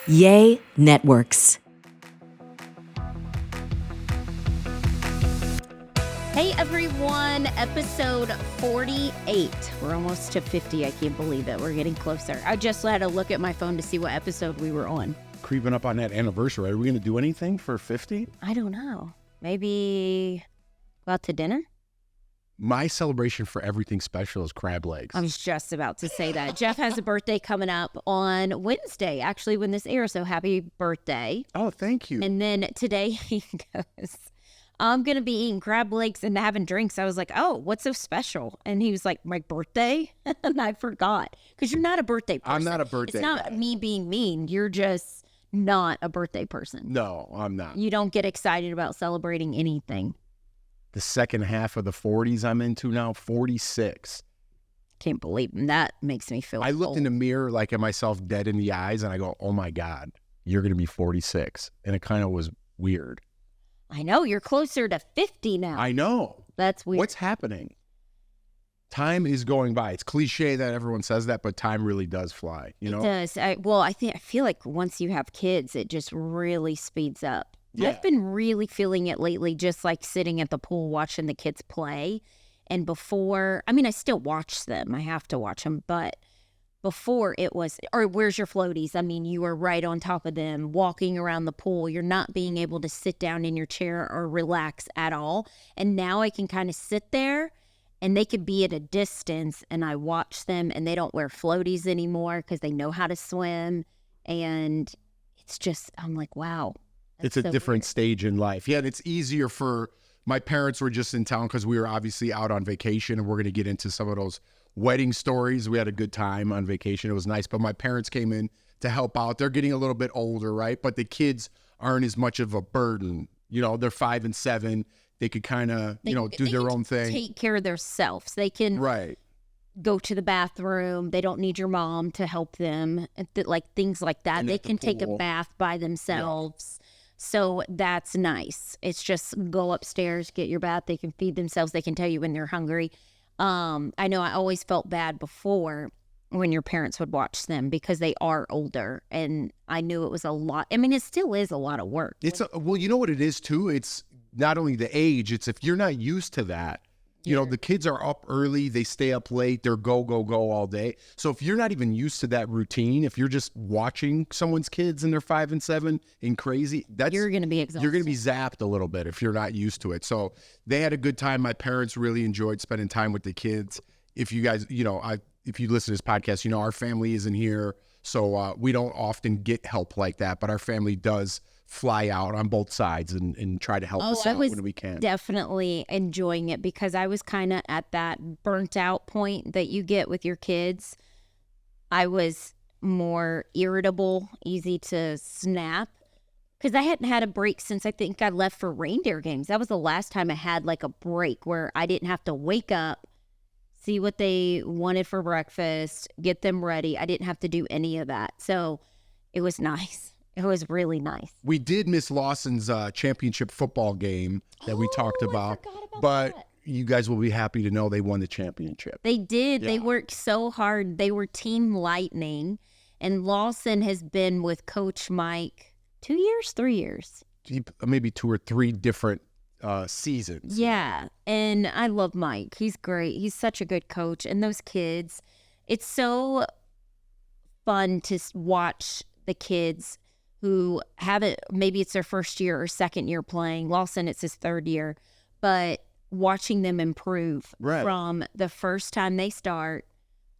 Yay Networks. Hey everyone, episode 48. We're almost to 50. I can't believe it. We're getting closer. I just had to look at my phone to see what episode we were on. Creeping up on that anniversary. Are we going to do anything for 50? I don't know. Maybe go out to dinner? My celebration for everything special is crab legs. I was just about to say that. Jeff has a birthday coming up on Wednesday, actually, when this airs. So happy birthday. Oh, thank you. And then today he goes, I'm going to be eating crab legs and having drinks. I was like, oh, what's so special? And he was like, my birthday? And I forgot. Because you're not a birthday person. I'm not a birthday It's not guy. me being mean. You're just not a birthday person. No, I'm not. You don't get excited about celebrating anything. The second half of the 40s I'm into now, 46. Can't believe it. That makes me feel I looked old. in the mirror like at myself dead in the eyes and I go, oh my God, you're going to be 46. And it kind of was weird. I know. You're closer to 50 now. I know. That's weird. What's happening? Time is going by. It's cliche that everyone says that, but time really does fly. You know? It does. I feel like once you have kids, it just really speeds up. Yeah. I've been really feeling it lately, just like sitting at the pool watching the kids play. And before, I still watch them. I have to watch them. But before it was, or where's your floaties? You were right on top of them, walking around the pool. You're not being able to sit down in your chair or relax at all. And now I can kind of sit there and they could be at a distance and I watch them and they don't wear floaties anymore because they know how to swim. And it's just, I'm like, wow. It's a different stage in life. Yeah, and it's easier for my parents were just in town because we were obviously out on vacation, and we're going to get into some of those wedding stories. We had a good time on vacation. It was nice, but my parents came in to help out. They're getting a little bit older, right? But the kids aren't as much of a burden. You know, they're 5 and 7. They could kind of, do their own thing. Take care of themselves. They can go to the bathroom. They don't need your mom to help them. Like things like that. And they at the can take a pool. bath by themselves. Yeah. So that's nice. It's just go upstairs, get your bath. They can feed themselves. They can tell you when they're hungry. I know I always felt bad before when your parents would watch them because they are older. And I knew it was a lot. It still is a lot of work. Well, you know what it is too? It's not only the age, it's if you're not used to that. The kids are up early, they stay up late, they're go all day. So if you're not even used to that routine, if you're just watching someone's kids and they're 5 and 7 and crazy, you're going to be exhausted. You're going to be zapped a little bit if you're not used to it. So they had a good time. My parents really enjoyed spending time with the kids. If you guys, if you listen to this podcast, our family isn't here. So we don't often get help like that, but our family does fly out on both sides and try to help us out when we can. Definitely enjoying it because I was kind of at that burnt out point that you get with your kids. I was more irritable, easy to snap because I hadn't had a break since I think I left for reindeer games. That was the last time I had like a break where I didn't have to wake up, see what they wanted for breakfast, get them ready. I didn't have to do any of that. So it was nice. It was really nice. We did miss Lawson's championship football game that we talked about. I forgot about but that. You guys will be happy to know they won the championship. They did. Yeah. They worked so hard. They were Team Lightning. And Lawson has been with Coach Mike 2 years, 3 years. Maybe 2 or 3 different seasons. Yeah. And I love Mike. He's great. He's such a good coach. And those kids, it's so fun to watch the kids who haven't, maybe it's their first year or second year playing. Lawson, it's his third year. But watching them improve from the first time they start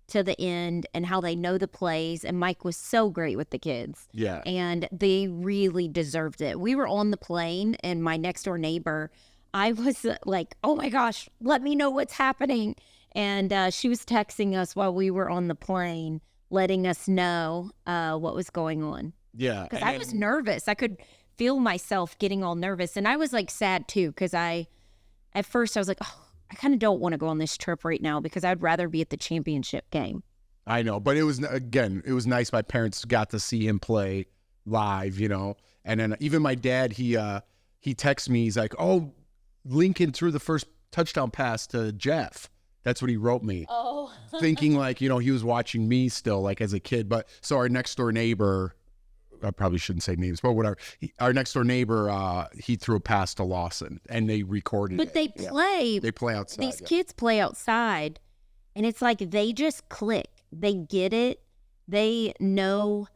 to the end and how they know the plays. And Mike was so great with the kids. Yeah. And they really deserved it. We were on the plane and my next door neighbor, I was like, oh my gosh, let me know what's happening. And she was texting us while we were on the plane, letting us know what was going on. Yeah. Because I was nervous. I could feel myself getting all nervous. And I was like sad too, because at first I was like, oh, I kind of don't want to go on this trip right now because I'd rather be at the championship game. I know, but it was nice. My parents got to see him play live, and then even my dad, he texts me. He's like, oh, Lincoln threw the first touchdown pass to Jeff. That's what he wrote me. Oh. Thinking like, he was watching me still like as a kid. But so our next door neighbor I probably shouldn't say names, but whatever. Our next door neighbor, he threw a pass to Lawson, and they recorded it. But they play. They play outside. These kids play outside, and it's like they just click. They get it. They know.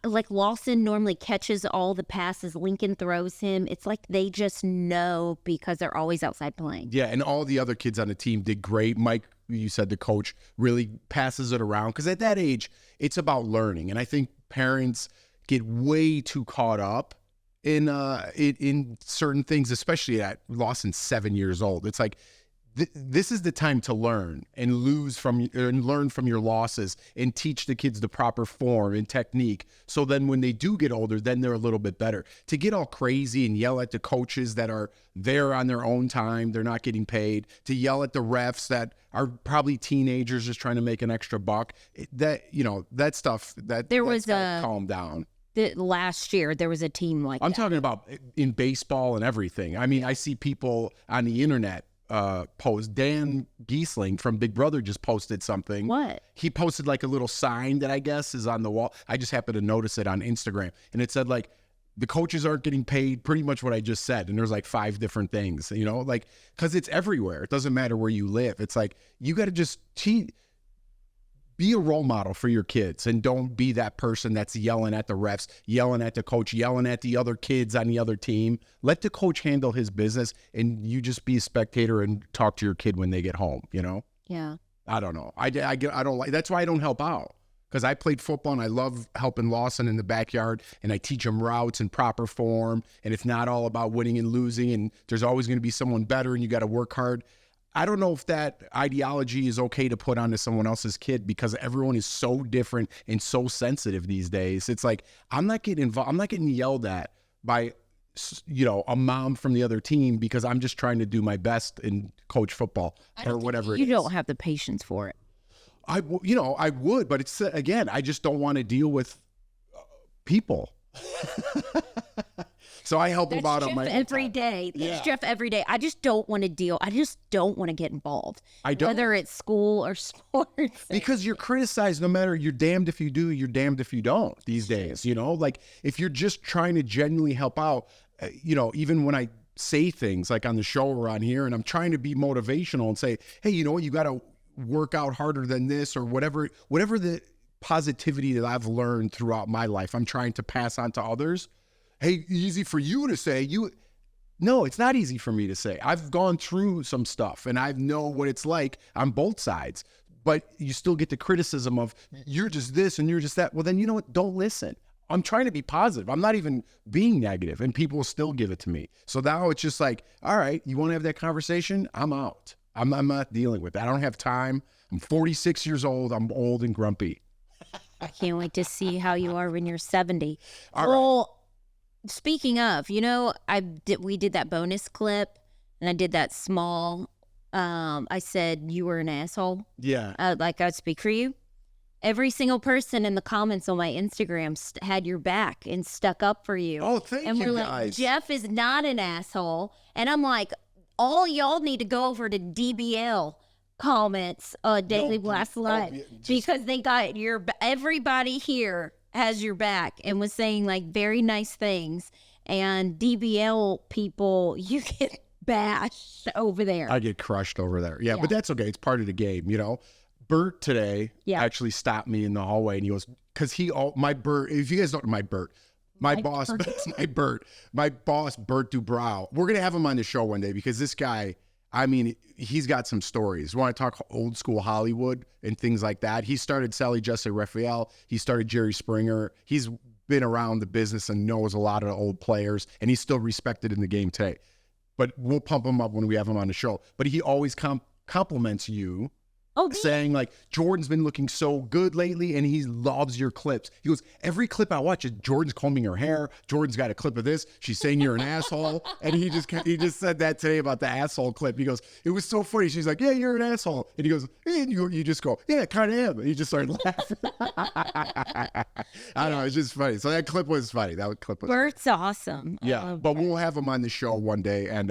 Like Lawson normally catches all the passes Lincoln throws him. It's like they just know because they're always outside playing. Yeah, and all the other kids on the team did great. Mike, you said the coach really passes it around because at that age, it's about learning. And I think parents get way too caught up in certain things, especially at Lawson's 7 years old. It's like, this is the time to learn and learn from your losses and teach the kids the proper form and technique. So then when they do get older, then they're a little bit better. To get all crazy and yell at the coaches that are there on their own time, they're not getting paid, to yell at the refs that are probably teenagers just trying to make an extra buck, that stuff, there was calm down. Last year, there was a team like I'm that. talking about in baseball and everything. I mean, I see people on the internet post. Dan Giesling from Big Brother just posted something. What? He posted like a little sign that I guess is on the wall. I just happened to notice it on Instagram. And it said like, the coaches aren't getting paid, pretty much what I just said. And there's like 5 different things, like, because it's everywhere. It doesn't matter where you live. It's like, you got to just be a role model for your kids and don't be that person that's yelling at the refs, yelling at the coach, yelling at the other kids on the other team. Let the coach handle his business and you just be a spectator and talk to your kid when they get home, Yeah. I don't know. I don't like, that's why I don't help out, because I played football and I love helping Lawson in the backyard, and I teach him routes and proper form, and it's not all about winning and losing, and there's always going to be someone better and you got to work hard. I don't know if that ideology is okay to put onto someone else's kid, because everyone is so different and so sensitive these days. It's like, I'm not getting involved. I'm not getting yelled at by, a mom from the other team because I'm just trying to do my best and coach football or whatever. You don't have the patience for it. I would, but it's, again, I just don't want to deal with people. So I help him out on my every day. That's Jeff every day. I just don't want to deal. I just don't want to get involved. I don't. Whether it's school or sports. Because you're criticized no matter, you're damned if you do, you're damned if you don't these days, like if you're just trying to genuinely help out, even when I say things like on the show or on here, and I'm trying to be motivational and say, hey, you got to work out harder than this, or whatever the positivity that I've learned throughout my life, I'm trying to pass on to others. Hey, easy for you to say. No, it's not easy for me to say. I've gone through some stuff and I know what it's like on both sides, but you still get the criticism of you're just this and you're just that. Well, then you know what? Don't listen. I'm trying to be positive. I'm not even being negative, and people will still give it to me. So now it's just like, all right, you want to have that conversation? I'm out. I'm not dealing with that. I don't have time. I'm 46 years old. I'm old and grumpy. I can't wait to see how you are when you're 70. All right. Speaking of, we did that bonus clip, and I did that small. I said you were an asshole. Yeah. Like I'd speak for you. Every single person in the comments on my Instagram had your back and stuck up for you. Oh, thank and you we're guys. Like, Jeff is not an asshole, and I'm like, all y'all need to go over to DBL comments, Daily Blast Live, because they got everybody here has your back and was saying like very nice things, and DBL people, you get bashed over there. I get crushed over there. Yeah, but that's okay. It's part of the game, Bert today actually stopped me in the hallway, and he goes, because my Bert, if you guys don't know my Bert, my boss, Bert Dubrow, we're going to have him on the show one day, because this guy, I mean, he's got some stories. Want to talk old school Hollywood and things like that? He started Sally Jesse Raphael. He started Jerry Springer. He's been around the business and knows a lot of the old players, and he's still respected in the game today. But we'll pump him up when we have him on the show. But he always compliments you, saying like, Jordan's been looking so good lately, and he loves your clips. He goes, every clip I watch is Jordan's combing her hair. Jordan's got a clip of this. She's saying you're an asshole. And he just said that today about the asshole clip. He goes, it was so funny. She's like, yeah, you're an asshole. And he goes, and you just go, yeah, I kind of am. And he just started laughing. I don't know. It's just funny. So that clip was funny. Bert's awesome. Yeah. But we'll have him on the show one day. And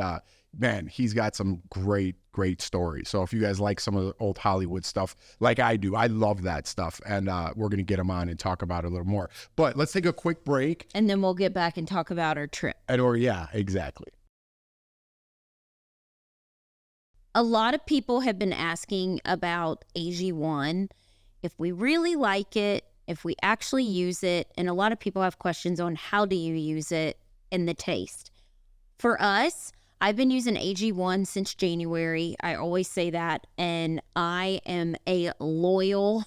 man, he's got some great stories. So if you guys like some of the old Hollywood stuff like I do, I love that stuff. And we're going to get him on and talk about it a little more. But let's take a quick break. And then we'll get back and talk about our trip. Yeah, exactly. A lot of people have been asking about AG1, if we really like it, if we actually use it. And a lot of people have questions on how do you use it and the taste. For us, I've been using AG1 since January. I always say that. And I am a loyal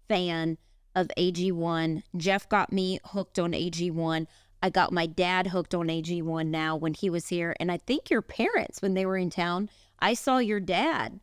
fan of AG1. Jeff got me hooked on AG1. I got my dad hooked on AG1 now when he was here. And I think your parents, when they were in town, I saw your dad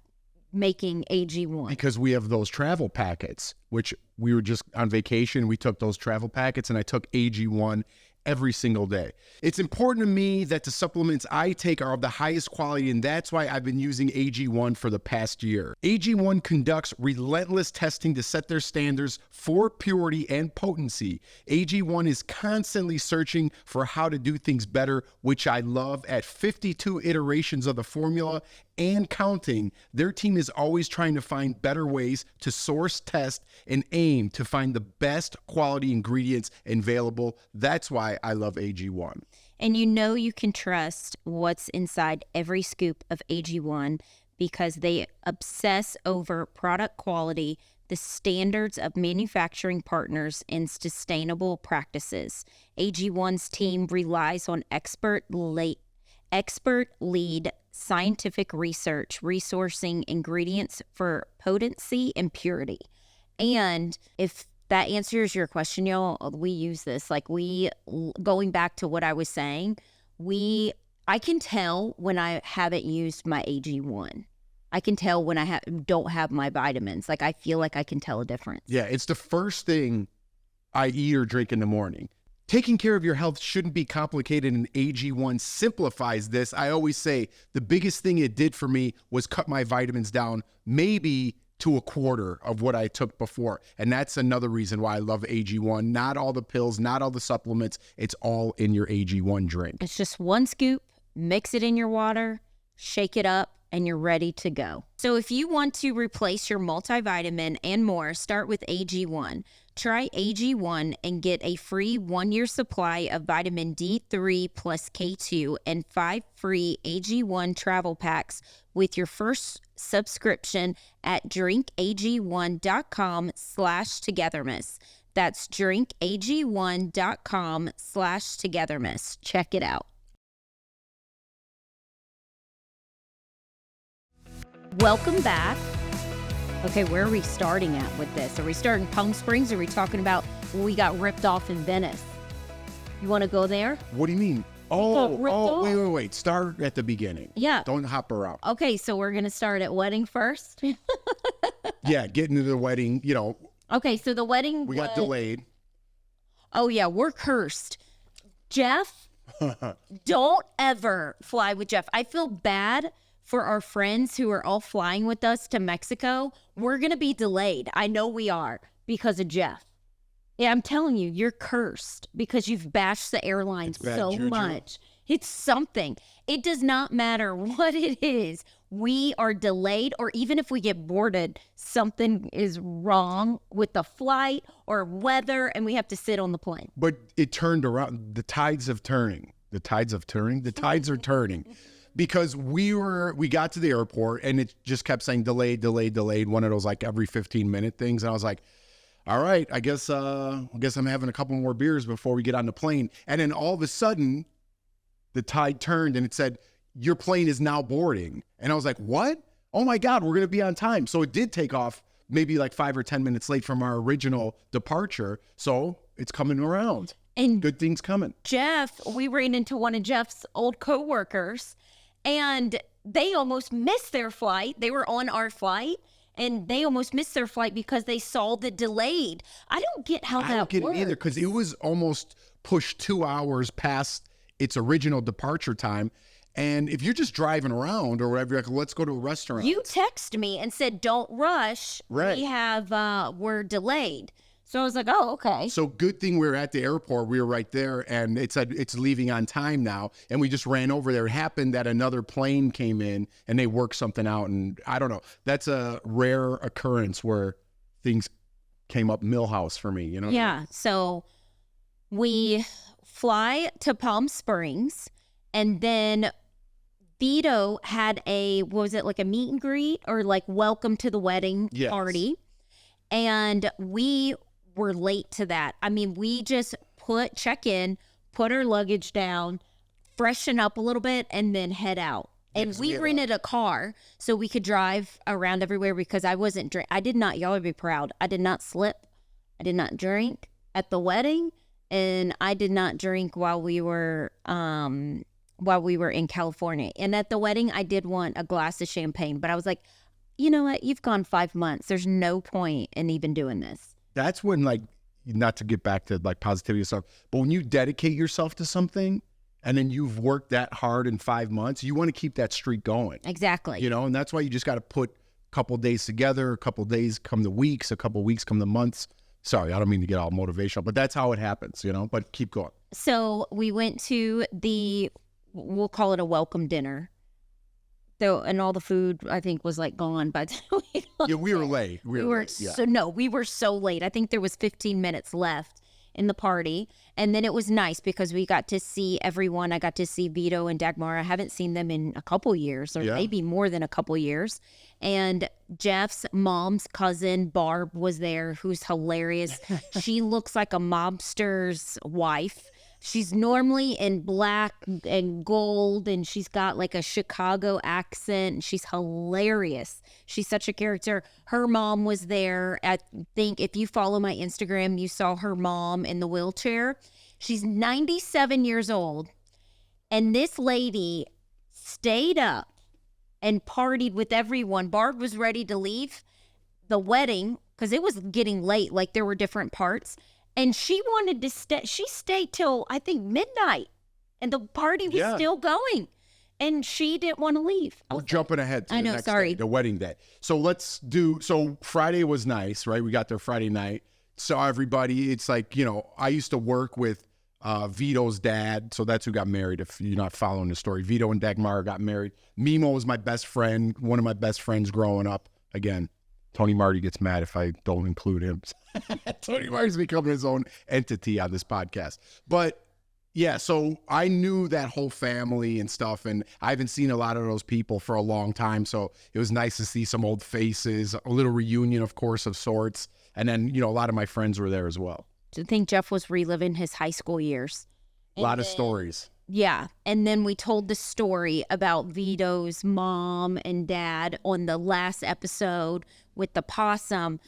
making AG1. Because we have those travel packets, which we were just on vacation. We took those travel packets and I took AG1 every single day. It's important to me that the supplements I take are of the highest quality, and that's why I've been using AG1 for the past year. AG1 conducts relentless testing to set their standards for purity and potency. AG1 is constantly searching for how to do things better, which I love. At 52 iterations of the formula and counting, their team is always trying to find better ways to source, test, and aim to find the best quality ingredients available. That's why I love AG1. And you know you can trust what's inside every scoop of AG1 because they obsess over product quality, the standards of manufacturing partners, and sustainable practices. AG1's team relies on expert lead scientific research, resourcing ingredients for potency and purity. And if that answers your question, y'all, we use this. Like going back to what I was saying, I can tell when I haven't used my AG1. I can tell when I don't have my vitamins. Like I feel like I can tell a difference. Yeah, it's the first thing I eat or drink in the morning. Taking care of your health shouldn't be complicated, and AG1 simplifies this. I always say the biggest thing it did for me was cut my vitamins down, maybe to a quarter of what I took before. And that's another reason why I love AG1. Not all the pills, not all the supplements. It's all in your AG1 drink. It's just one scoop, mix it in your water, shake it up, and you're ready to go. So if you want to replace your multivitamin and more, start with AG1. Try AG1 and get a free 1-year supply of vitamin D3 plus K2 and 5 free AG1 travel packs with your first subscription at drinkag1.com/togetherness. That's drinkag1.com/togetherness. Check it out. Welcome back. Okay, where are we starting at with this? Are we starting Palm Springs? Or are we talking about when we got ripped off in Venice? You want to go there? What do you mean? Wait. Start at the beginning. Yeah. Don't hop around. Okay, so we're going to start at wedding first. Yeah, getting to the wedding, Okay, so the wedding we got delayed. Oh, yeah, we're cursed. Jeff, don't ever fly with Jeff. I feel bad for our friends who are all flying with us to Mexico. We're going to be delayed. I know we are because of Jeff. Yeah, I'm telling you, you're cursed because you've bashed the airline so much. It's something. It does not matter what it is. We are delayed, or even if we get boarded, something is wrong with the flight or weather, and we have to sit on the plane. But it turned around. The tides are turning. The tides are turning. Because we got to the airport and it just kept saying delayed, one of those like every 15-minute things. And I was like, all right, I guess I'm having a couple more beers before we get on the plane. And then all of a sudden, the tide turned and it said, your plane is now boarding. And I was like, what? Oh my God, we're going to be on time. So it did take off maybe like 5 or 10 minutes late from our original departure. So it's coming around. And good things coming. Jeff, we ran into one of Jeff's old coworkers. And they almost missed their flight. They were on our flight, and they almost missed their flight because they saw the delayed. I don't get how that works. I don't get it either because it was almost pushed 2 hours past its original departure time. And if you're just driving around or whatever, you're like, let's go to a restaurant. You text me and said, don't rush. Right. We're delayed. So I was like, oh, okay. So good thing we were at the airport. We were right there, and it said it's leaving on time now. And we just ran over there. It happened that another plane came in, and they worked something out. And I don't know. That's a rare occurrence where things came up Millhouse for me. You know? Yeah. So we fly to Palm Springs, and then Vito had what was it, like a meet and greet or like welcome to the wedding party. And we were late to that. I mean, we just check in, put our luggage down, freshen up a little bit, and then head out. And we rented a car so we could drive around everywhere because I wasn't I did not, y'all would be proud, I did not slip. I did not drink at the wedding, and I did not drink while we were in California. And at the wedding, I did want a glass of champagne, but I was like, you know what? You've gone 5 months. There's no point in even doing this. That's when, like, not to get back to like positivity and stuff, but when you dedicate yourself to something and then you've worked that hard in 5 months, you want to keep that streak going. Exactly. You know, and that's why you just got to put a couple of days together, a couple of days come to weeks, a couple of weeks come to months. Sorry, I don't mean to get all motivational, but that's how it happens, you know, but keep going. So we went to we'll call it a welcome dinner. So, and all the food, I think, was like gone by the time we got we were late. We were so late. I think there was 15 minutes left in the party. And then it was nice because we got to see everyone. I got to see Vito and Dagmar. I haven't seen them in a couple years, or maybe more than a couple years. And Jeff's mom's cousin, Barb, was there, who's hilarious. She looks like a mobster's wife. She's normally in black and gold, and she's got like a Chicago accent. She's hilarious. She's such a character. Her mom was there. I think if you follow my Instagram, you saw her mom in the wheelchair. She's 97 years old, and this lady stayed up and partied with everyone. Barb was ready to leave the wedding because it was getting late. Like, there were different parts. And she wanted to stay. She stayed till, I think, midnight. And the party was still going. And she didn't want to leave. We're jumping ahead to the next day, the wedding day. So Friday was nice, right? We got there Friday night. Saw everybody. It's like, you know, I used to work with Vito's dad. So that's who got married, if you're not following the story. Vito and Dagmar got married. Mimo was my best friend, one of my best friends growing up. Again, Tony Marty gets mad if I don't include him. Tony Marty's becoming his own entity on this podcast. But yeah, so I knew that whole family and stuff, and I haven't seen a lot of those people for a long time. So it was nice to see some old faces, a little reunion, of course, of sorts. And then, you know, a lot of my friends were there as well. I think Jeff was reliving his high school years. A lot of stories. Yeah. And then we told the story about Vito's mom and dad on the last episode with the possum.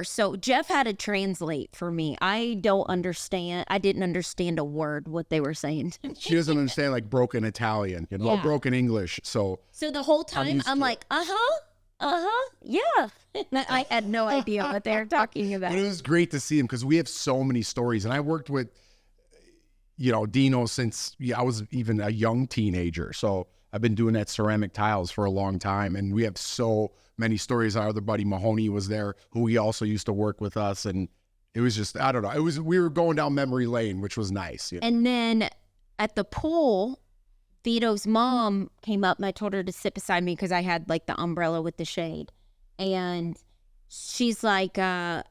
So Jeff had to translate for me. I didn't understand a word what they were saying to me. She doesn't understand like broken Italian, you know, broken English. So the whole time I'm like, yeah. I had no idea what they were talking about. But it was great to see him because we have so many stories. And I worked with, you know, Dino since I was even a young teenager. So I've been doing that ceramic tiles for a long time. And we have so many stories. Our other buddy Mahoney was there, who he also used to work with us. And it was just, I don't know. We were going down memory lane, which was nice. You know? And then at the pool, Vito's mom came up and I told her to sit beside me because I had like the umbrella with the shade. And she's like, I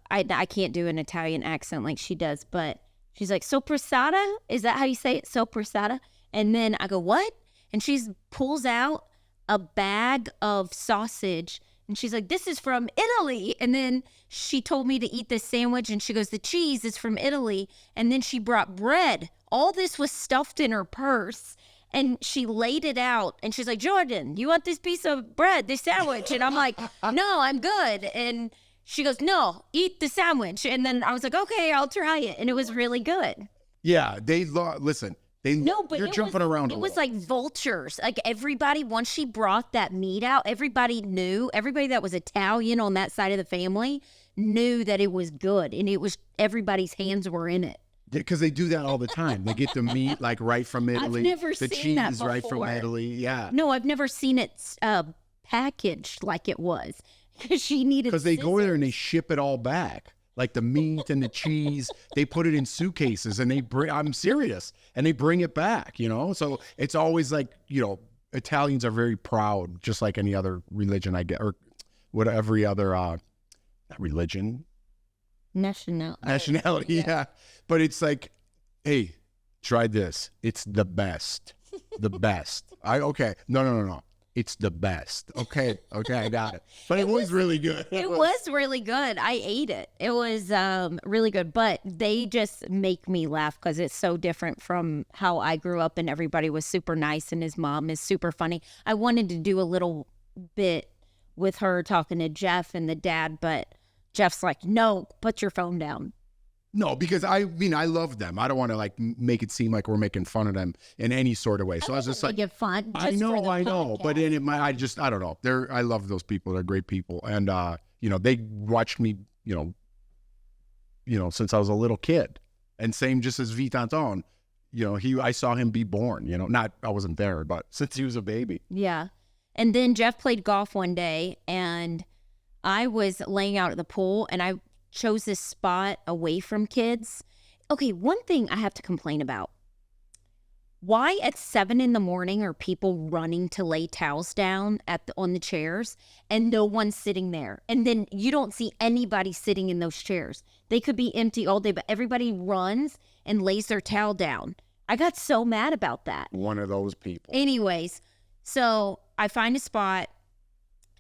can't do an Italian accent like she does, but she's like, soppressata? Is that how you say it? Soppressata? And then I go, what? And she pulls out a bag of sausage. And she's like, this is from Italy. And then she told me to eat this sandwich. And she goes, the cheese is from Italy. And then she brought bread. All this was stuffed in her purse. And she laid it out. And she's like, Jordan, you want this piece of bread, this sandwich? And I'm like, no, I'm good. And she goes, no, eat the sandwich. And then I was like, okay, I'll try it. And it was really good. Yeah, listen. You're jumping around. It was like vultures. Like everybody, once she brought that meat out, everybody that was Italian on that side of the family knew that it was good. And everybody's hands were in it. Because they do that all the time. They get the meat like right from Italy. I've never the seen that cheese right from Italy. Yeah. No, I've never seen it packaged like it was. Because she needed. Because they go there and they ship it all back. Like the meat and the cheese, they put it in suitcases and I'm serious, and they bring it back, So it's always like, Italians are very proud, just like any other religion I get, or what every other, not religion. Nationality, yeah. But it's like, hey, try this. It's the best. The best. Okay. No. It's the best. Okay, I got it. But it was really good. It was really good. I ate it. It was really good. But they just make me laugh because it's so different from how I grew up, and everybody was super nice and his mom is super funny. I wanted to do a little bit with her talking to Jeff and the dad, but Jeff's like, no, put your phone down. No, because I love them. I don't want to like make it seem like we're making fun of them in any sort of way. So I was just like, make it fun. I know, but I don't know. I love those people. They're great people, and they watched me, since I was a little kid, and same just as Vitanton, I saw him be born. I wasn't there, but since he was a baby. Yeah, and then Jeff played golf one day, and I was laying out at the pool, and I chose this spot away from kids. Okay, one thing I have to complain about. Why at 7 a.m. are people running to lay towels down on the chairs and no one's sitting there? And then you don't see anybody sitting in those chairs. They could be empty all day, but everybody runs and lays their towel down. I got so mad about that. One of those people. Anyways, so I find a spot.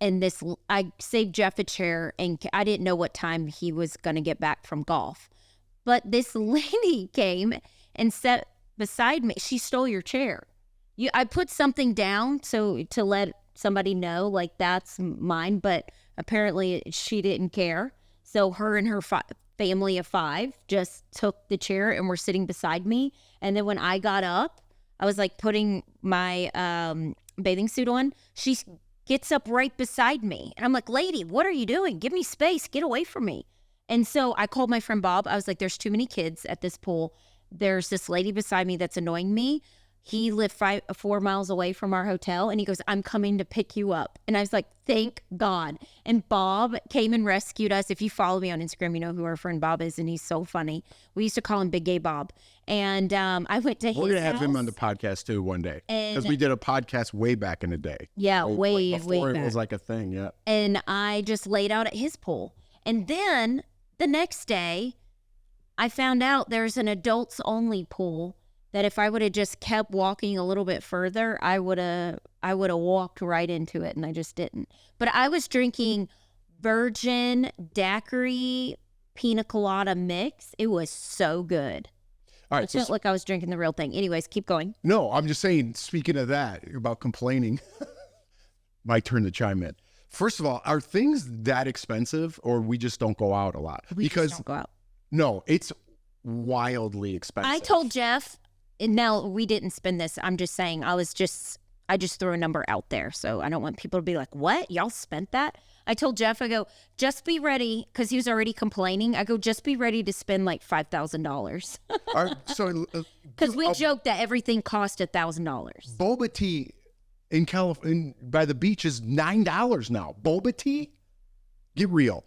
And I saved Jeff a chair, and I didn't know what time he was going to get back from golf. But this lady came and sat beside me. She stole your chair. I put something down to let somebody know, like, that's mine. But apparently she didn't care. So her and her family of 5 just took the chair and were sitting beside me. And then when I got up, I was like putting my bathing suit on. She gets up right beside me. And I'm like, lady, what are you doing? Give me space. Get away from me. And so I called my friend Bob. I was like, there's too many kids at this pool. There's this lady beside me that's annoying me. He lived 4 miles away from our hotel. And he goes, I'm coming to pick you up. And I was like, thank God. And Bob came and rescued us. If you follow me on Instagram, you know who our friend Bob is. And he's so funny. We used to call him Big Gay Bob. And I went to his house. We're going to have him on the podcast too one day. Because we did a podcast way back in the day. Yeah, way before back. It was like a thing, yeah. And I just laid out at his pool. And then the next day, I found out there's an adults only pool that if I would have just kept walking a little bit further, I would have walked right into it, and I just didn't. But I was drinking virgin daiquiri pina colada mix. It was so good. All right, it felt like I was drinking the real thing. Anyways, keep going. No, I'm just saying, speaking of that, about complaining, my turn to chime in. First of all, are things that expensive, or we just don't go out a lot? We just don't go out. No, it's wildly expensive. I told Jeff, and now we didn't spend this. I'm just saying, I just threw a number out there. So I don't want people to be like, what? Y'all spent that? I told Jeff, I go, just be ready, because he was already complaining. I go, just be ready to spend like $5,000. Because we joked that everything cost $1,000. Boba tea in California by the beach is $9 now. Boba tea? Get real.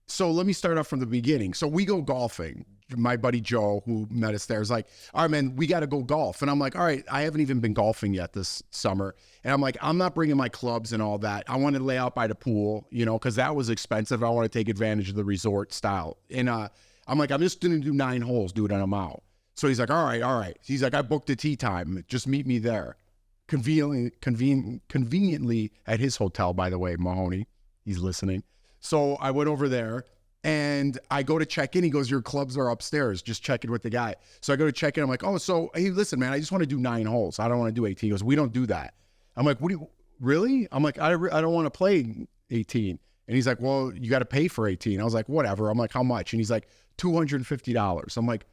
So let me start off from the beginning. So we go golfing. My buddy Joe, who met us there, is like, all right, man, we got to go golf. And I'm like, all right, I haven't even been golfing yet this summer. And I'm like, I'm not bringing my clubs and all that. I want to lay out by the pool, because that was expensive. I want to take advantage of the resort style. And I'm like, I'm just going to do 9 holes, dude, and I'm out. So he's like, all right. He's like, I booked a tee time. Just meet me there. Conveniently at his hotel, by the way, Mahoney. He's listening. So I went over there. And I go to check in. He goes, your clubs are upstairs. Just check in with the guy. So I go to check in. I'm like, oh, so, hey, listen, man, I just want to do 9 holes. I don't want to do 18. He goes, we don't do that. I'm like, what do you, really? I'm like, I don't want to play 18. And he's like, well, you got to pay for 18. I was like, whatever. I'm like, how much? And he's like, $250. I'm like,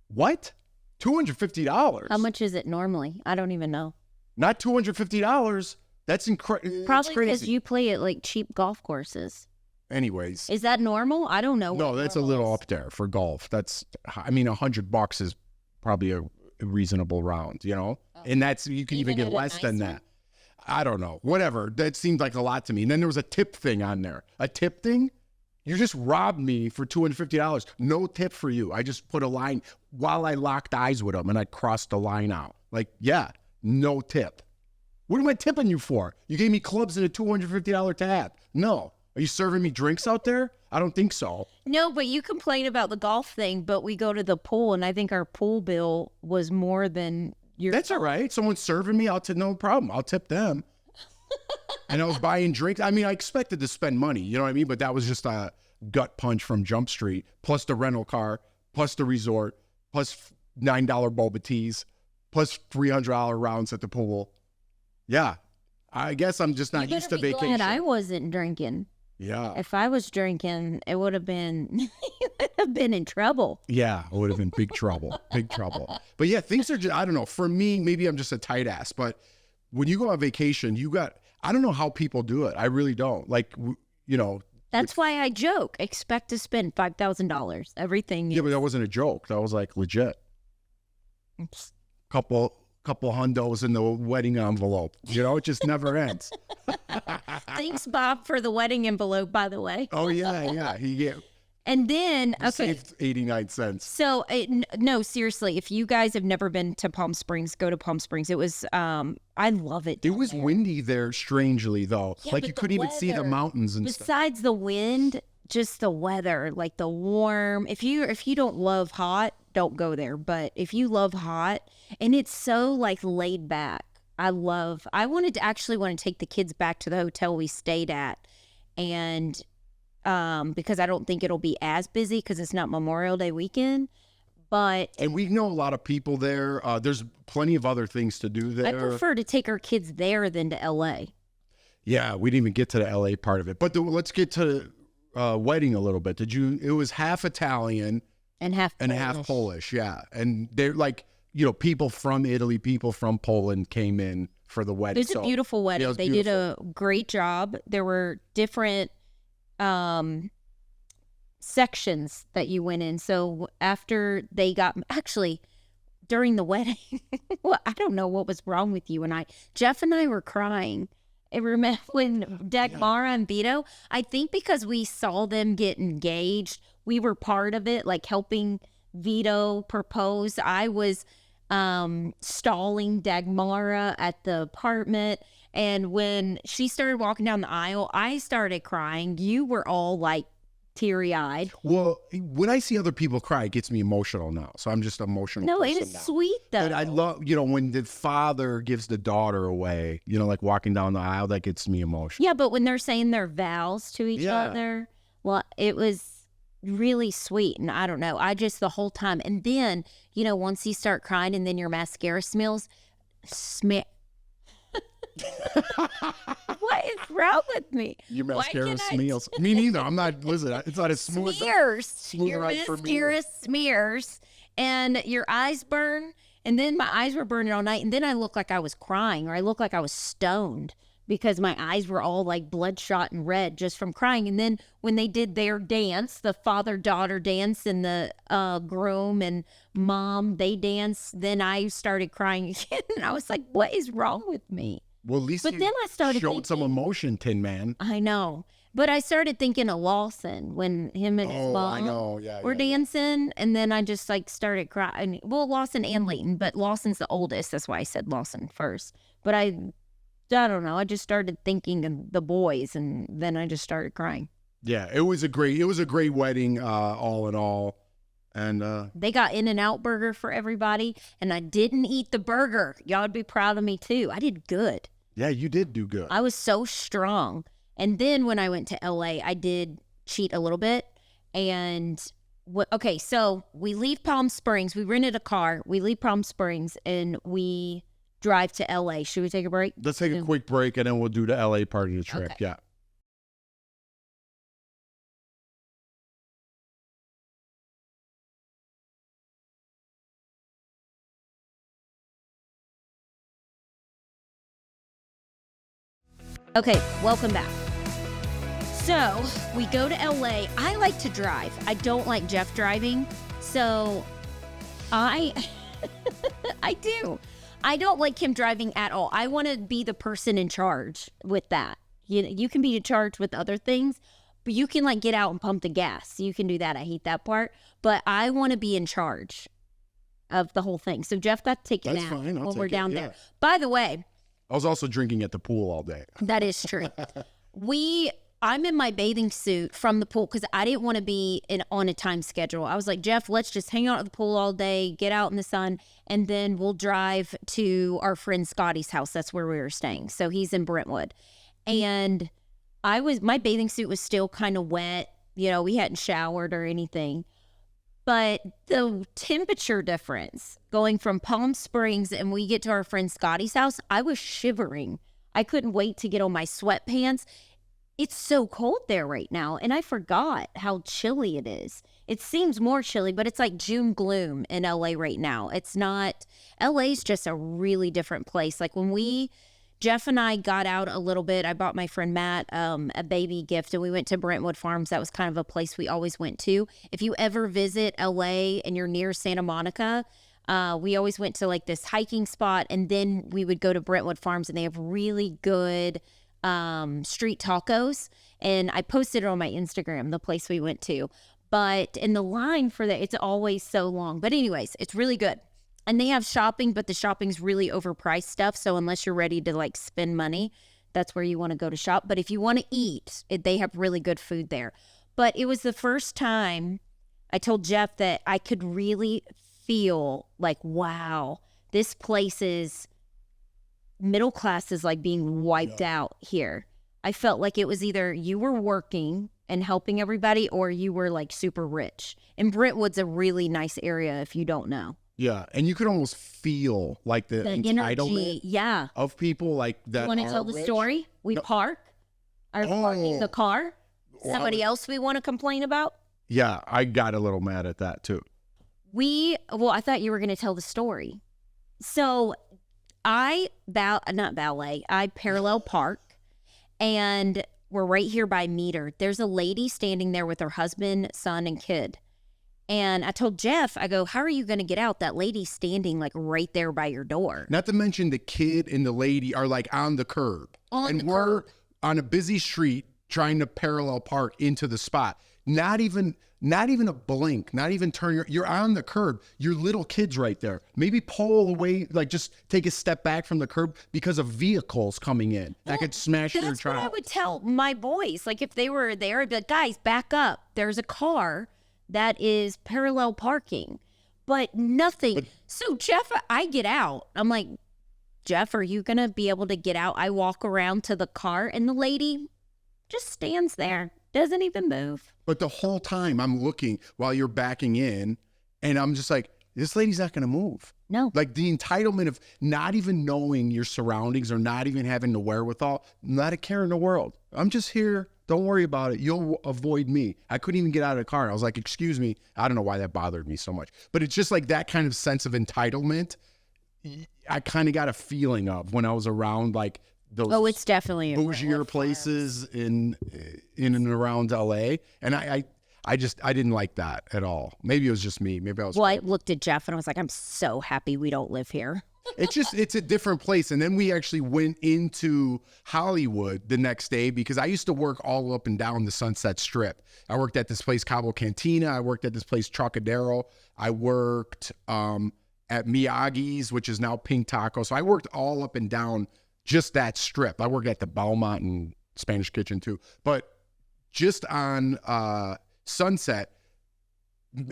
what? $250? How much is it normally? I don't even know. Not $250. That's incredible. Probably because you play at like cheap golf courses. Anyways. Is that normal? I don't know. No, that's a little up there for golf. $100 is probably a reasonable round, Oh. And that's, you can even get less than that. I don't know. Whatever. That seemed like a lot to me. And then there was a tip thing on there. A tip thing? You just robbed me for $250. No tip for you. I just put a line while I locked eyes with him and I crossed the line out. Like, yeah, no tip. What am I tipping you for? You gave me clubs and a $250 tab. No. Are you serving me drinks out there? I don't think so. No, but you complain about the golf thing, but we go to the pool, and I think our pool bill was more than your... That's all right. Someone's serving me, no problem. I'll tip them. And I was buying drinks. I mean, I expected to spend money, you know what I mean? But that was just a gut punch from Jump Street, plus the rental car, plus the resort, plus $9 boba teas, plus $300 rounds at the pool. Yeah. I guess I'm just not used to vacation. Glad I wasn't drinking. Yeah. If I was drinking, it would have been, you would have been in trouble. Yeah, it would have been big trouble, big trouble. But yeah, things are just, I don't know. For me, maybe I'm just a tight ass, but when you go on vacation, I don't know how people do it. I really don't. Like, you know. That's why I joke. Expect to spend $5,000. Everything. Yeah, but that wasn't a joke. That was like legit. Couple hundos in the wedding envelope. You know, it just never ends. Thanks, Bob, for the wedding envelope, by the way. Oh, yeah. And then, okay. Saved 89 cents. So, no, seriously, if you guys have never been to Palm Springs, go to Palm Springs. It was, I love it. It was windy there, strangely, though. Yeah, like, you couldn't even see the mountains and stuff. Besides the wind, just the weather, like the warm. If you don't love hot, don't go there. But if you love hot, and it's so, like, laid back. I wanted to take the kids back to the hotel we stayed at, and because I don't think it'll be as busy because it's not Memorial Day weekend. And we know a lot of people there. There's plenty of other things to do there. I prefer to take our kids there than to LA. Yeah, we didn't even get to the LA part of it. But let's get to wedding a little bit. It was half Italian and half Polish. Yeah. And they're like, you know, people from Italy, people from Poland came in for the wedding. It was a beautiful wedding. They did a great job. There were different sections that you went in. So after they got, actually during the wedding, well, I don't know what was wrong with you and I. Jeff and I were crying. I remember when Dagmara and Vito, I think because we saw them get engaged, we were part of it, like helping Vito propose. I was stalling Dagmara at the apartment. And when she started walking down the aisle, I started crying. You were all like teary-eyed. Well, when I see other people cry, it gets me emotional now. So I'm just emotional. No, it is now. Sweet though. And I love, you know, when the father gives the daughter away, you know, like walking down the aisle, that gets me emotional. Yeah, but when they're saying their vows to each other, well, it was really sweet. And I don't know, I just the whole time. And then, you know, once you start crying and then your mascara smells, what is wrong with me? Your mascara smears. Me neither. I'm not, listen, it's not as smooth. Your mascara smears and your eyes burn. And then my eyes were burning all night. And then I looked like I was crying, or I looked like I was stoned because my eyes were all like bloodshot and red just from crying. And then when they did their dance, the father-daughter dance, and the groom and mom, they danced, then I started crying again. And I was like, what is wrong with me? Well, at least then I started showed some emotion, Tin Man. I know. But I started thinking of Lawson when him and his mom were dancing. And then I just like started crying. Well, Lawson and Leighton, but Lawson's the oldest. That's why I said Lawson first. But I don't know. I just started thinking of the boys, and then I just started crying. Yeah, it was a great wedding, all in all. And they got In-N-Out burger for everybody, and I didn't eat the burger. Y'all would be proud of me too. I did good. Yeah, you did do good. I was so strong. And then when I went to LA, I did cheat a little bit. And okay, so we leave Palm Springs. We rented a car. We leave Palm Springs and we drive to LA. Should we take a break? Let's take a quick break and then we'll do the LA part of the trip. Okay. Yeah. Okay, welcome back. So we go to LA. I like to drive. I don't like Jeff driving. So I do. I don't like him driving at all. I want to be the person in charge with that. You can be in charge with other things, But you can like get out and pump the gas. You can do that. I hate that part. But I want to be in charge of the whole thing. So Jeff got to take a That's nap fine. I'll when take we're it, down yeah. there. By the way, I was also drinking at the pool all day. that is true. I'm in my bathing suit from the pool because I didn't want to be on a time schedule. I was like, Jeff, let's just hang out at the pool all day, get out in the sun, and then we'll drive to our friend Scotty's house. That's where we were staying. So he's in Brentwood. And my bathing suit was still kind of wet. You know, we hadn't showered or anything. But the temperature difference going from Palm Springs and we get to our friend Scotty's house, I was shivering. I couldn't wait to get on my sweatpants. It's so cold there right now, and I forgot how chilly it is. It seems more chilly, but it's like June gloom in LA right now. It's not, LA's just a really different place. Like when Jeff and I got out a little bit, I bought my friend Matt a baby gift, and we went to Brentwood Farms. That was kind of a place we always went to. If you ever visit LA and you're near Santa Monica, we always went to like this hiking spot, and then we would go to Brentwood Farms, and they have really good street tacos. And I posted it on my Instagram, the place we went to. But in the line for that, it's always so long. But anyways, it's really good. And they have shopping, but the shopping's really overpriced stuff. So unless you're ready to like spend money, that's where you want to go to shop. But if you want to eat, they have really good food there. But it was the first time I told Jeff that I could really feel like, wow, this place is, middle class is like being wiped out here. I felt like it was either you were working and helping everybody or you were like super rich. And Brentwood's a really nice area if you don't know. Yeah, and you could almost feel like the entitlement energy, of people like that. You want to tell the story? We park. Our parking the car. Somebody else we want to complain about? Yeah, I got a little mad at that too. I thought you were going to tell the story. So I parallel park, and we're right here by meter. There's a lady standing there with her husband, son, and kid. And I told Jeff, I go, how are you going to get out? That lady's standing like right there by your door. Not to mention the kid and the lady are like on the curb. We're on a busy street trying to parallel park into the spot. Not even a blink, not even turn. You're on the curb. Your little kid's right there. Maybe pull away, like just take a step back from the curb because of vehicles coming in that could smash your child. That's what I would tell my boys. Like if they were there, I'd be like, guys, back up. There's a car that is parallel parking, but nothing. So Jeff, I get out. I'm like, Jeff, are you going to be able to get out? I walk around to the car and the lady just stands there, doesn't even move. But the whole time I'm looking while you're backing in, and I'm just like, this lady's not going to move. No. Like the entitlement of not even knowing your surroundings or not even having the wherewithal, not a care in the world. I'm just here. Don't worry about it. You'll avoid me. I couldn't even get out of the car. I was like, excuse me. I don't know why that bothered me so much. But it's just like that kind of sense of entitlement I kind of got a feeling of when I was around like those it's definitely bougier places in and around LA. And I didn't like that at all. Maybe it was just me. Maybe I was. Well, I looked at Jeff and I was like, I'm so happy we don't live here. It's a different place. And then we actually went into Hollywood the next day because I used to work all up and down the Sunset Strip. I worked at this place, Cabo Cantina. I worked at this place, Trocadero. I worked at Miyagi's, which is now Pink Taco. So I worked all up and down just that strip. I worked at the Belmont and Spanish Kitchen too. But just on Sunset,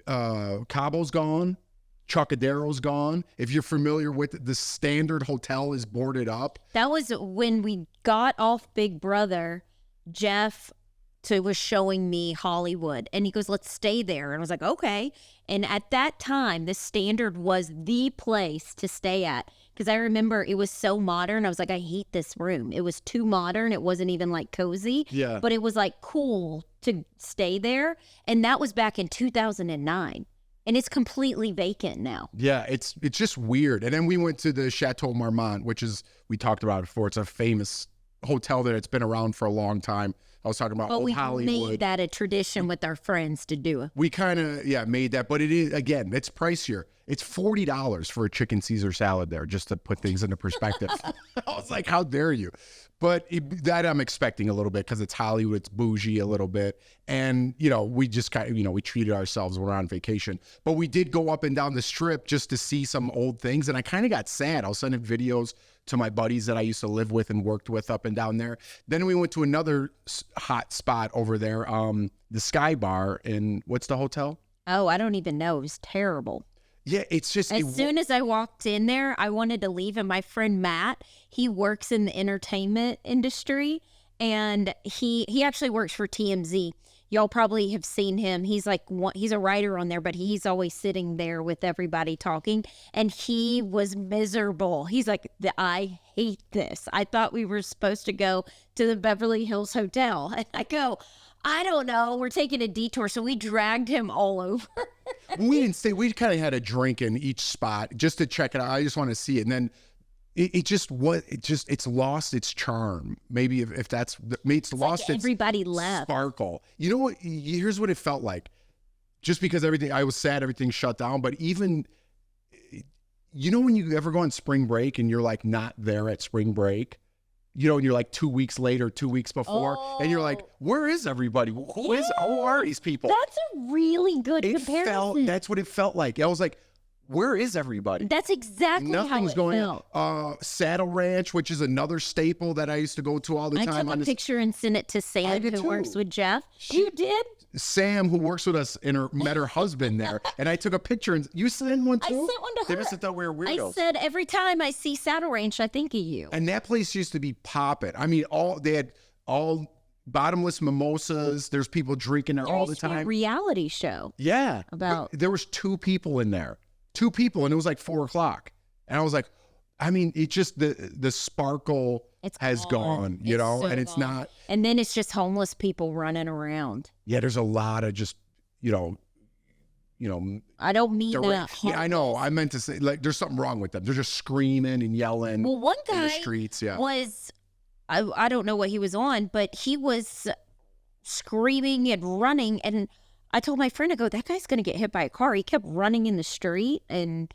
Cabo's gone. Trocadero's gone. If you're familiar with it, the Standard Hotel is boarded up. That was when we got off Big Brother. Jeff was showing me Hollywood, and he goes, let's stay there. And I was like, okay. And at that time, the Standard was the place to stay at because I remember it was so modern. I was like, I hate this room. It was too modern. It wasn't even like cozy. Yeah. But it was like cool to stay there. And that was back in 2009. And it's completely vacant now. Yeah, it's just weird. And then we went to the Chateau Marmont, which is, we talked about it before. It's a famous hotel that it's been around for a long time. I was talking about old Hollywood. We made that a tradition with our friends to do it. We kind of, made that. But it is, again, it's pricier. It's $40 for a chicken Caesar salad there, just to put things into perspective. I was like, how dare you? But that I'm expecting a little bit because it's Hollywood, it's bougie a little bit. And, we just kind of, we treated ourselves when we're on vacation. But we did go up and down the strip just to see some old things. And I kind of got sad. I was sending videos to my buddies that I used to live with and worked with up and down there. Then we went to another hot spot over there, the Sky Bar in, what's the hotel? Oh, I don't even know. It was terrible. Yeah, it's just... As soon as I walked in there, I wanted to leave. And my friend Matt, he works in the entertainment industry. And he actually works for TMZ. Y'all probably have seen him. He's he's a writer on there, but he's always sitting there with everybody talking. And he was miserable. He's like, I hate this. I thought we were supposed to go to the Beverly Hills Hotel. And I go, I don't know. We're taking a detour. So we dragged him all over. We didn't stay. We kind of had a drink in each spot just to check it out. I just want to see it. And then it's lost its charm. Maybe if that's, it's lost its everybody left. Sparkle. You know what? Here's what it felt like. Just because I was sad, everything shut down. But even, when you ever go on spring break and you're like not there at spring break, and you're like 2 weeks later, 2 weeks before, and you're like, where is everybody? Who are these people? That's a really good comparison. That's what it felt like. I was like, where is everybody? That's exactly Nothing's how it going felt. on. Saddle Ranch, which is another staple that I used to go to all the time. I took a picture and sent it to Sam, who works with Jeff. You did? Sam, who works with us, met her husband there, and I took a picture. And you sent one too? I sent one to her. They must have thought we were weirdos. I said every time I see Saddle Ranch, I think of you. And that place used to be popping. I mean, they had all bottomless mimosas. There's people drinking there all the time. A reality show. Yeah, there was 2 people in there. 2 people, and it was like 4:00. And I was like, I mean, it just, the sparkle has gone, and it's not. And then it's just homeless people running around. Yeah, there's a lot of just, I don't mean that. Yeah, I know. I meant to say, like, there's something wrong with them. They're just screaming and yelling. Well, one guy in the streets, was, I don't know what he was on, but he was screaming and running, and I told my friend, I go, that guy's going to get hit by a car. He kept running in the street, and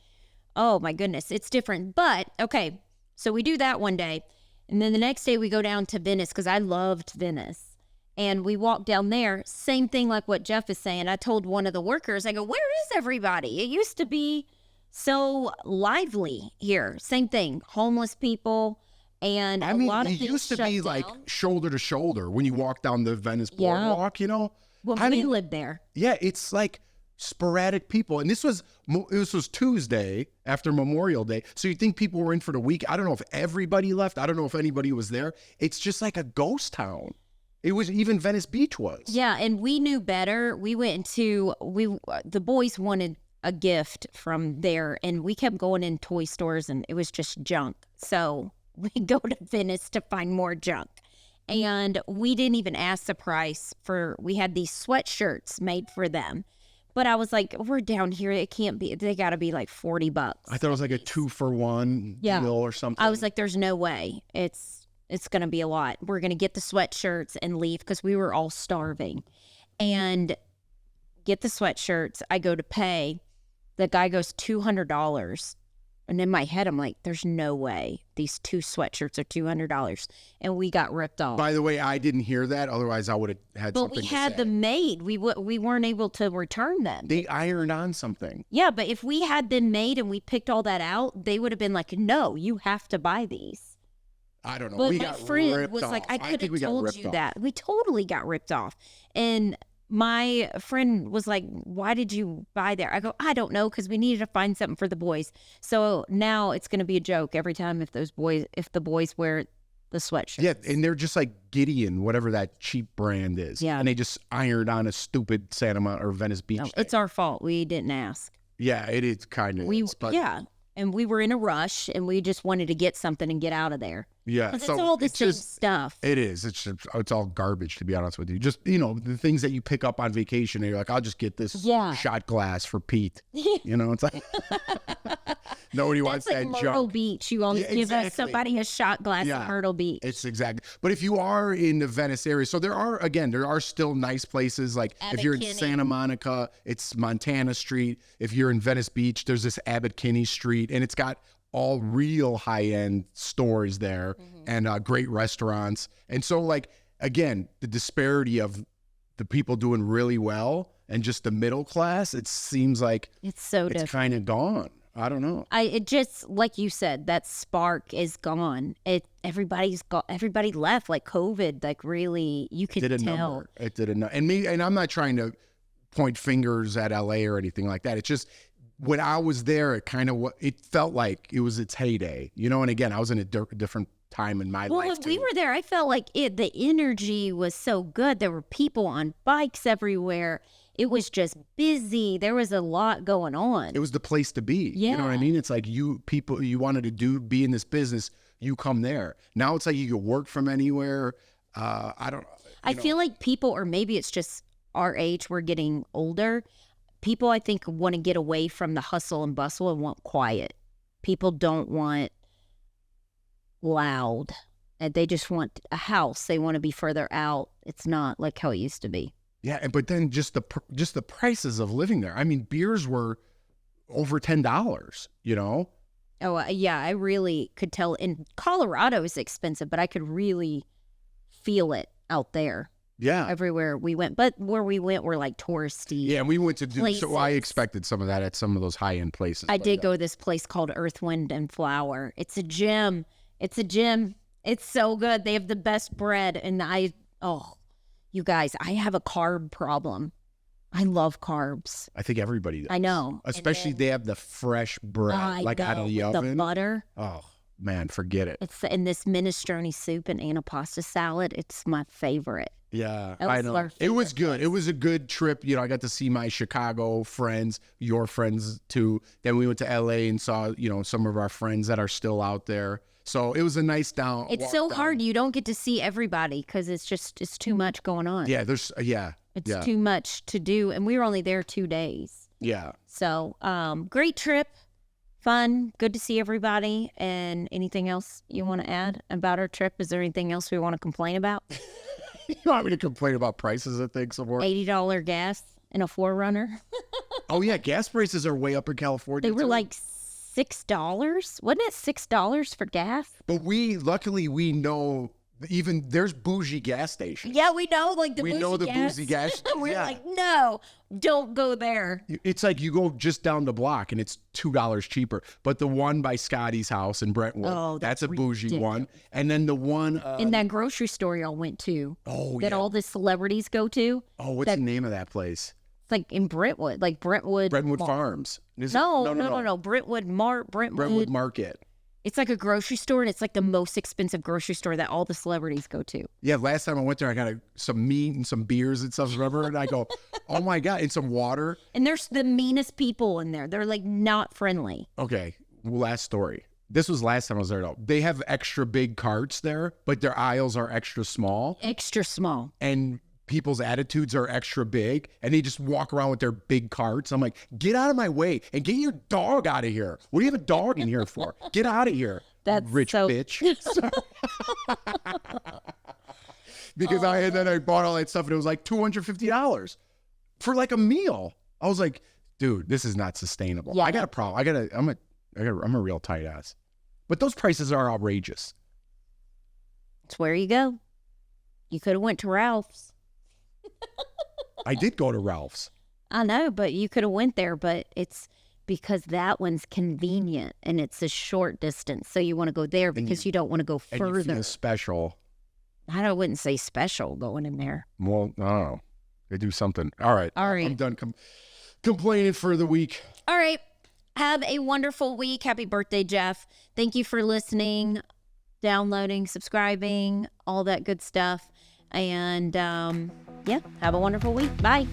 oh my goodness, it's different. But okay, so we do that one day, and then the next day we go down to Venice because I loved Venice, and we walk down there. Same thing like what Jeff is saying. I told one of the workers, I go, where is everybody? It used to be so lively here. Same thing, homeless people. And a lot of it things used to be shut like down. shoulder to shoulder when you walk down the Venice boardwalk, Well, we lived there. Yeah, it's like sporadic people. And this was Tuesday after Memorial Day. So you think people were in for the week. I don't know if everybody left. I don't know if anybody was there. It's just like a ghost town. It was, even Venice Beach was. Yeah, and we knew better. We went to, the boys wanted a gift from there, and we kept going in toy stores, and it was just junk. So we go to Venice to find more junk. And we didn't even ask the price we had these sweatshirts made for them. But I was like, we're down here. It can't be, they got to be like $40. I thought it was like a 2-for-1 deal or something. I was like, there's no way. It's going to be a lot. We're going to get the sweatshirts and leave because we were all starving. And get the sweatshirts. I go to pay. The guy goes $200. And in my head, I'm like, there's no way these 2 sweatshirts are $200. And we got ripped off. By the way, I didn't hear that. Otherwise, I would have had something to say. But we had them made. We weren't able to return them. They ironed on something. Yeah, but if we had them made and we picked all that out, they would have been like, no, you have to buy these. I don't know. But We my got friend ripped was off. like, I could think we have got told ripped you off. that. We totally got ripped off. And my friend was like, why did you buy there? I go, I don't know, because we needed to find something for the boys. So now it's going to be a joke every time if the boys wear the sweatshirt. Yeah, and they're just like Gideon, whatever that cheap brand is. Yeah. And they just ironed on a stupid Santa Monica or Venice Beach. No, it's our fault. We didn't ask. Yeah, it is kind of. Yeah. And we were in a rush, and we just wanted to get something and get out of there. Yeah, Because it's all the same stuff. It is. It's all garbage, to be honest with you. Just, the things that you pick up on vacation, and you're like, I'll just get this shot glass for Pete. It's like, Nobody wants That's like that Myrtle junk. Beach. You only Yeah, give exactly. somebody a shot glass Yeah. of Myrtle Beach. It's exactly. But if you are in the Venice area, so there are still nice places. Like if you're in Abbot Kinney. Santa Monica, it's Montana Street. If you're in Venice Beach, there's this Abbot Kinney Street, and it's got all real high-end stores there and great restaurants. And so, like, again, the disparity of the people doing really well and just the middle class, it seems like It's so it's different. kind of gone. I don't know. It just, like you said, that spark is gone. Everybody left, like COVID, like really, you could Did a tell. number. It did a number. And I'm not trying to point fingers at LA or anything like that. It's just when I was there, it felt like it was its heyday, you know. And again, I was in a different time in my Well, life when too. we were there, I felt like the energy was so good. There were people on bikes everywhere. It was just busy. There was a lot going on. It was the place to be. You know what I Yeah. mean? It's like you wanted to be in this business, you come there. Now it's like you can work from anywhere. I feel like people, or maybe it's just our age, we're getting older. People, I think, want to get away from the hustle and bustle and want quiet. People don't want loud. And they just want a house. They want to be further out. It's not like how it used to be. Yeah, but then just the prices of living there. I mean, beers were over $10, you know? Oh, yeah, I really could tell. In Colorado is expensive, but I could really feel it out there Yeah. everywhere we went. But where we went were like touristy. Yeah, and we went to so I places. expected some of that at some of those high-end places. I but did yeah. go to this place called Earth, Wind, and Flower. It's a gym. It's so good. They have the best bread. And you guys, I have a carb problem. I love carbs. I think everybody does. I know. Especially they have the fresh bread, like out of the with oven. the butter. Oh, man, forget it. It's in this minestrone soup and antipasta salad. It's my favorite. Yeah, That I was know. our It was favorite good. It was a good trip. You know, I got to see my Chicago friends, your friends too. Then we went to LA and saw, you know, some of our friends that are still out there. So it was a nice It's walk so down. hard. You don't get to see everybody because it's too much going on. Yeah, It's too much to do. And we were only there 2 days. yeah. So great trip. Fun. Good to see everybody. And anything else you want to add about our trip? Is there anything else we want to complain about? You want me to complain about prices of things some more? $80 gas in a 4Runner. Oh yeah, gas prices are way up in California. They were too. like $6. Wasn't it $6 for gas? But luckily we know even there's bougie gas stations. Yeah, we know, like the We bougie know the gas. bougie gas- We're yeah. like, no, don't go there. It's like you go just down the block and it's $2 cheaper. But the one by Scotty's house in Brentwood, Oh, that's that's a bougie one. And then the one, In that grocery store y'all went to, oh that yeah, all the celebrities go to, oh what's the name of that place? it's like in Brentwood, like Brentwood. Brentwood Mar- Farms. Is it? No. Brentwood Brentwood Market. It's like a grocery store, and it's like the most expensive grocery store that all the celebrities go to. Yeah, last time I went there, I got some meat and some beers and stuff. Remember? And I go, oh my god, and some water. And there's the meanest people in there. They're like not friendly. Okay, last story. This was last time I was there though. They have extra big carts there, but their aisles are extra small, Extra small. and people's attitudes are extra big, and they just walk around with their big carts. I'm like, get out of my way and get your dog out of here. What do you have a dog in here for? Get out of here, That's rich so- bitch. Because I bought all that stuff, and it was like $250 for like a meal. I was like, dude, this is not sustainable. Yeah. I got a problem. I'm a real tight ass. But those prices are outrageous. It's where you go. You could have went to Ralph's. I did go to Ralph's. I know, but you could have went there, but it's because that one's convenient and it's a short distance. So you want to go there because you don't want to go And you further. feel special. I wouldn't say special going in there. Well, I don't know. They do something. All right. All right. I'm done complaining for the week. All right. Have a wonderful week. Happy birthday, Jeff. Thank you for listening, downloading, subscribing, all that good stuff. And yeah, have a wonderful week. Bye.